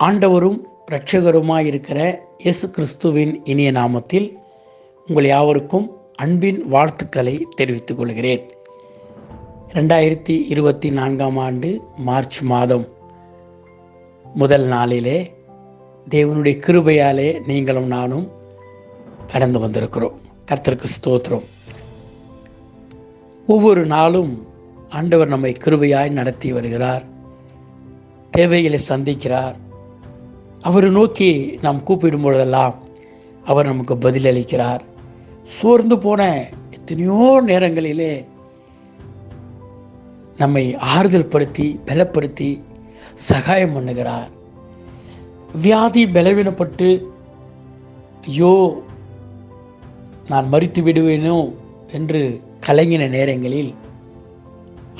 ஆண்டவரும் இரட்சகருமாயிருக்கிற இயேசு கிறிஸ்துவின் இனிய நாமத்தில் உங்கள் யாவருக்கும் அன்பின் வாழ்த்துக்களை தெரிவித்துக் கொள்கிறேன். 2024 ஆண்டு மார்ச் மாதம் முதல் நாளிலே தேவனுடைய கிருபையாலே நீங்களும் நானும் கடந்து வந்திருக்கிறோம். கர்த்தருக்கு ஸ்தோத்திரம். ஒவ்வொரு நாளும் ஆண்டவர் நம்மை கிருபையாய் நடத்தி வருகிறார். தேவைகளை சந்திக்கிறார். அவரை நோக்கி நாம் கூப்பிடும் பொழுதெல்லாம் அவர் நமக்கு பதிலளிக்கிறார். சோர்ந்து போன எத்தனையோ நேரங்களிலே நம்மை ஆறுதல் படுத்தி பலப்படுத்தி சகாயம் பண்ணுகிறார். வியாதி பலவீனப்பட்டு ஐயோ நான் மரித்து விடுவேனோ என்று கலங்கின நேரங்களில்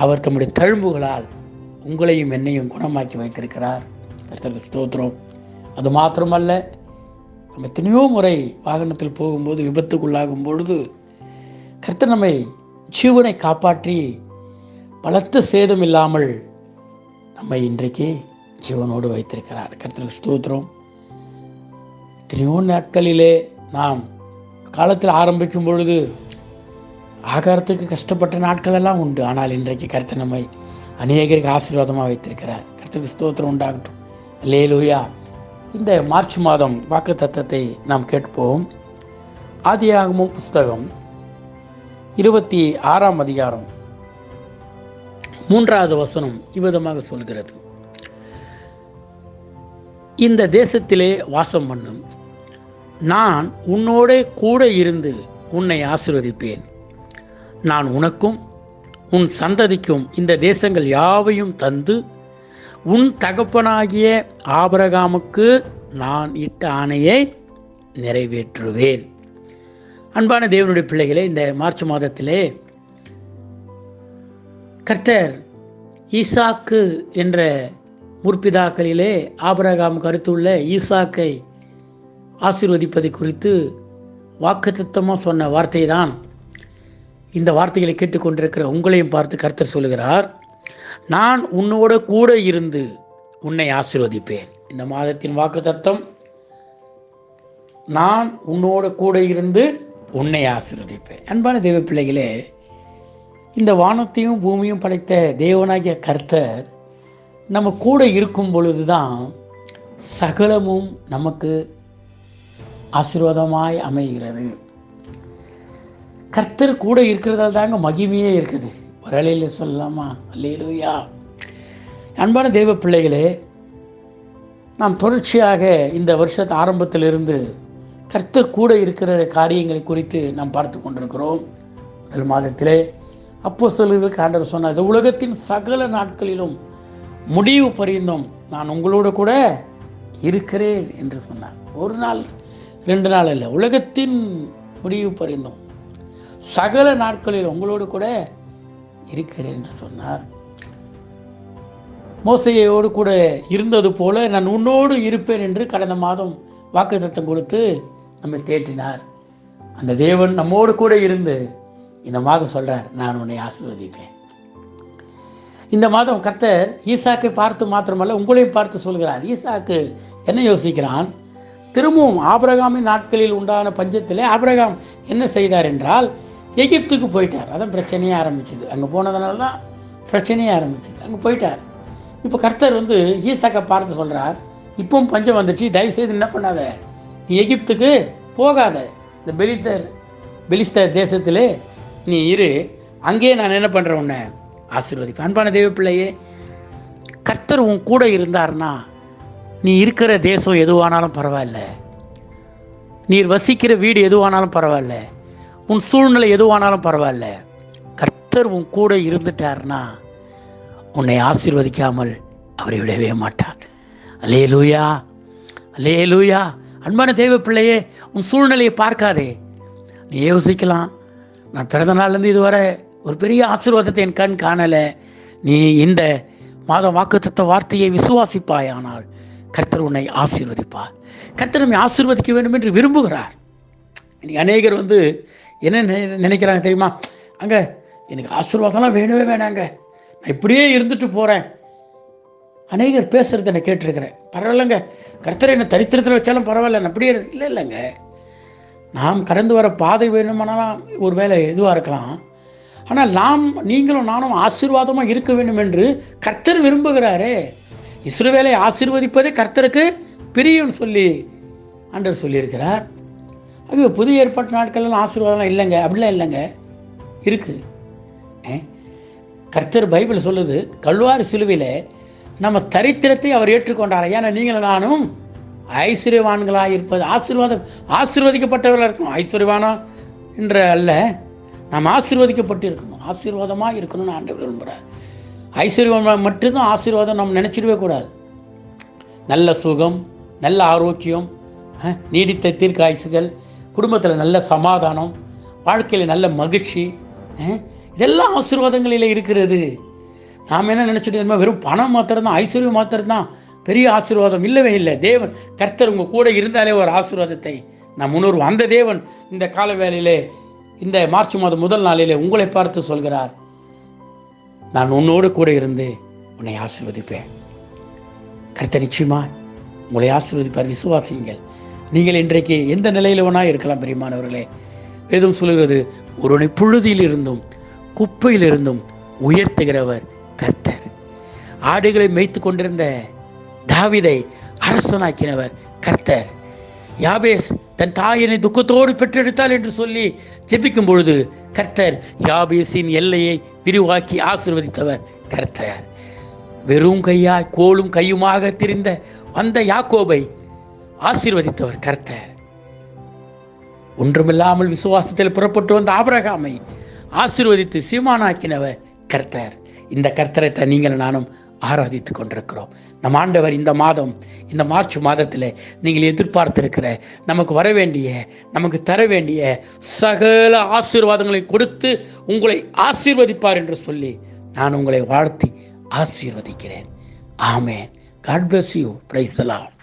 அவர் தம்முடைய தழும்புகளால் உங்களையும் என்னையும் குணமாக்கி வைத்திருக்கிறார். கர்த்தருக்கு ஸ்தோத்திரம். அது மாத்திரமல்ல, நம்ம எத்தனையோ முறை வாகனத்தில் போகும்போது விபத்துக்குள்ளாகும் பொழுது கர்த்தர் நம்மை ஜீவனை காப்பாற்றி பலத்த சேதம் இல்லாமல் நம்மை இன்றைக்கு ஜீவனோடு வைத்திருக்கிறார். கர்த்தருக்கு ஸ்தோத்திரம். எத்தனையோ நாட்களிலே நாம் காலத்தில் ஆரம்பிக்கும் பொழுது ஆகாரத்துக்கு கஷ்டப்பட்ட நாட்கள் எல்லாம் உண்டு. ஆனால் இன்றைக்கு கர்த்தர் நம்மை அநேகருக்கு ஆசீர்வாதமாக வைத்திருக்கிறார். கர்த்தருக்கு ஸ்தோத்திரம் உண்டாகட்டும். அல்லேலூயா. இந்த மார்ச் மாதம் வாக்குத்தத்தத்தை நாம் கேட்போம். ஆதியாகமம் புஸ்தகம் 26 அதிகாரம் 3வது வசனம் இவ்விதமாக சொல்கிறது. இந்த தேசத்திலே வாசம் பண்ணும், நான் உன்னோட கூட இருந்து உன்னை ஆசீர்வதிப்பேன். நான் உனக்கும் உன் சந்ததிக்கும் இந்த தேசங்கள் யாவையும் தந்து உன் தகப்பனாகிய ஆபிரகாமுக்கு நான் இட்ட ஆணையை நிறைவேற்றுவேன். அன்பான தேவனுடைய பிள்ளைகளே, இந்த மார்ச் மாதத்திலே கர்த்தர் ஈசாக்கு என்ற முற்பிதாக்களிலே ஆபிரகாம் கருத்துள்ள ஈசாக்கை ஆசீர்வதிப்பதை குறித்து வாக்குத்தத்தமாக சொன்ன வார்த்தை தான் இந்த வார்த்தைகளை கேட்டுக்கொண்டிருக்கிற உங்களையும் பார்த்து கர்த்தர் சொல்லுகிறார், நான் உன்னோட கூட இருந்து உன்னை ஆசீர்வதிப்பேன். இந்த மாதத்தின் வாக்குத்தத்தம், நான் உன்னோட கூட இருந்து உன்னை ஆசீர்வதிப்பேன். அன்பான தேவ பிள்ளைகளே, இந்த வானத்தையும் பூமியும் படைத்த தேவனாகிய கர்த்தர் நம்ம கூட இருக்கும் பொழுதுதான் சகலமும் நமக்கு ஆசீர்வாதமாய் அமைகிறது. கர்த்தர் கூட இருக்கிறதால தாங்க மகிமையே இருக்குது. வரலையில் சொல்லலாமா? அல்லேலூயா. அன்பான தெய்வ பிள்ளைகளே, நாம் தொடர்ச்சியாக இந்த வருஷத்து ஆரம்பத்திலிருந்து கர்த்தர் கூட இருக்கிற காரியங்களை குறித்து நாம் பார்த்து கொண்டிருக்கிறோம். முதல் மாதத்திலே அப்போஸ்தலர்களுக்கு ஆண்டவர் சொன்னார், உலகத்தின் சகல நாட்களிலும் முடிவு பரியந்தம் நான் உங்களோடு கூட இருக்கிறேன் என்று சொன்னார். ஒரு நாள் 2 நாள் இல்லை, உலகத்தின் முடிவு பரியந்தம் சகல நாட்களில் உங்களோடு கூட இருக்கிறேன் என்று சொன்னார். மோசேயோடு கூட இருந்தது போல நான் உன்னோடு இருப்பேன் என்று கடந்த மாதம் வாக்குத்தத்தம் கொடுத்து நம்மை தேற்றினார். அந்த தேவன் நம்மோடு கூட இருந்து இந்த மாதம் சொல்றார், நான் உன்னை ஆசீர்வதிப்பேன். இந்த மாதம் கர்த்தர் ஈசாக்கை பார்த்து மாத்திரமல்ல உங்களையும் பார்த்து சொல்கிறார். ஈசாக்கு என்ன யோசிக்கிறான்? திரும்பவும் ஆபிரகாமின் நாட்களில் உண்டான பஞ்சத்திலே ஆபிரகாம் என்ன செய்தார் என்றால் எகிப்துக்கு போயிட்டார். அதான் பிரச்சனையே ஆரம்பிச்சது. அங்கே போனதுனால தான் பிரச்சனையே ஆரம்பிச்சது. அங்கே போயிட்டார். இப்போ கர்த்தர் ஈசாக்கை பார்த்து சொல்கிறார், இப்பவும் பஞ்சம் வந்துச்சு, தயவுசெய்து என்ன பண்ணாத, நீ எகிப்துக்கு போகாத, இந்த பெலிஸ்தர் தேசத்திலே நீ இரு, அங்கேயே நான் என்ன பண்ணுறேன், உன்னை ஆசீர்வதிப்பேன். அன்பான தேவ பிள்ளையே, கர்த்தர் உன் கூட இருந்தார்னா நீ இருக்கிற தேசம் எதுவானாலும் பரவாயில்ல, நீர் வசிக்கிற வீடு எதுவானாலும் பரவாயில்ல, உன் சூழ்நிலை எதுவானாலும் பரவாயில்ல, கர்த்தர் உன் கூட இருந்துட்டார்னா உன்னை ஆசீர்வதிக்காமல் அவரை விடவே மாட்டார். அல்லேலூயா, அல்லேலூயா. அன்பான தேவ பிள்ளையே, உன் சூழ்நிலையை பார்க்காதே. நீ யோசிக்கலாம், நான் பிறந்த நாள்லேருந்து இதுவரை ஒரு பெரிய ஆசீர்வாதத்தை என் கண் காணலை. நீ இந்த மாதம் வாக்குத்தத்த வார்த்தையை விசுவாசிப்பாயானால் கர்த்தர் உன்னை ஆசீர்வதிப்பார். கர்த்தர் நம்மை ஆசீர்வதிக்க வேண்டும் என்று விரும்புகிறார். இன்னைக்கு அநேகர் என்ன நினைக்கிறாங்க தெரியுமா? அங்கே எனக்கு ஆசீர்வாதம்லாம் வேணவே வேணாங்க, நான் இப்படியே இருந்துட்டு போகிறேன். அநேகர் பேசுகிறத நான் கேட்டிருக்கிறேன். பரவாயில்லைங்க, கர்த்தர் என்ன தரித்திரத்தில் வச்சாலும் பரவாயில்ல, அப்படியே இல்லைங்க. நாம் கடந்து வர பாதை வேணுமானாலும் ஒரு வேலை எதுவாக இருக்கலாம். ஆனால் நீங்களும் நானும் ஆசீர்வாதமாக இருக்க வேண்டும் என்று கர்த்தர் விரும்புகிறாரே. இஸ்ரவேலை ஆசீர்வதிப்பதே கர்த்தருக்கு பிரியும்னு சொல்லி ஆண்டவர் சொல்லியிருக்கிறார். அது புதிய ஏற்பாட்டு நாட்கள்லாம் ஆசீர்வாதம்லாம் இல்லைங்க, அப்படிலாம் இல்லைங்க, இருக்குது. கர்த்தர் பைபிள் சொல்லுது, கல்வாரி சிலுவையில் நம்ம தரித்திரத்தை அவர் ஏற்றுக்கொண்டார். ஏன்னா நீங்களும் நானும் ஐஸ்வர்யவான்களாக இருப்பது ஆசீர்வதிக்கப்பட்டவர்களாக இருக்கணும். ஐஸ்வர்யவானம் என்ற அல்ல, நாம் ஆசீர்வதிக்கப்பட்டு இருக்கணும், ஆசீர்வாதமாக இருக்கணும்னு ஆண்டவர் விரும்புகிறார். ஐஸ்வர்யம் மட்டும்தான் ஆசீர்வாதம் நம்ம நினச்சிடவே கூடாது. நல்ல சுகம், நல்ல ஆரோக்கியம், நீடித்த தீர்க்க ஆயுசுகள், குடும்பத்தில் நல்ல சமாதானம், வாழ்க்கையில் நல்ல மகிழ்ச்சி, இதெல்லாம் ஆசீர்வாதங்களில் இருக்கிறது. நாம் என்ன நினச்சிட்டு வெறும் பணம் மாத்திரம்தான், ஐஸ்வர்யம் மாத்திரம்தான் பெரிய ஆசீர்வாதம். இல்லவே இல்லை. தேவன் கர்த்தர் உங்கள் கூட இருந்தாலே ஒரு ஆசீர்வாதத்தை நாம் உணர்வோம். அந்த தேவன் இந்த கால வேளையிலே, இந்த மார்ச் மாதம் முதல் நாளிலே உங்களை பார்த்து சொல்கிறார், நான் உன்னோடு கூட இருந்து உன்னை ஆசீர்வதிப்பேன். கர்த்தர் நிச்சயமா உங்களை ஆசீர்வதிப்பார். விசுவாசியுங்கள். நீங்கள் இன்றைக்கு எந்த நிலையில் வேணா இருக்கலாம் பிரியமானவர்களே. வேதம் சொல்கிறது, ஒருவனை புழுதியில் இருந்தும் குப்பையில் இருந்தும் உயர்த்துகிறவர் கர்த்தர். ஆடுகளை மேய்த்து கொண்டிருந்த தாவீதை அரசனாக்கினவர் கர்த்தர். யாபேஸ் தன் தாயினை துக்கத்தோடு பெற்றெடுத்தாள் என்று சொல்லி ஜெபிக்கும் பொழுது கர்த்தர் யாபேசின் எல்லையை விரிவாக்கி ஆசீர்வதித்தவர் கர்த்தர். வெறும் கையாய் கோலும் கையுமாக திரிந்த அந்த யாக்கோபை ஆசீர்வதித்தவர் கர்த்தர். ஒன்றுமில்லாமல் விசுவாசத்தில் புறப்பட்டு வந்த ஆபிரகாமை ஆசீர்வதித்து சீமானாக்கினவர் கர்த்தர். இந்த கர்த்தரை தான் நீங்கள் நானும் ஆராதித்து கொண்டிருக்கிறோம். நம் ஆண்டவர் இந்த மாதம், இந்த மார்ச் மாதத்தில் நீங்கள் எதிர்பார்த்திருக்கிற நமக்கு வர வேண்டிய, நமக்கு தர வேண்டிய சகல ஆசீர்வாதங்களை கொடுத்து உங்களை ஆசீர்வதிப்பார் என்று சொல்லி நான் உங்களை வாழ்த்தி ஆசீர்வதிக்கிறேன். ஆமென். God bless you. Praise the Lord.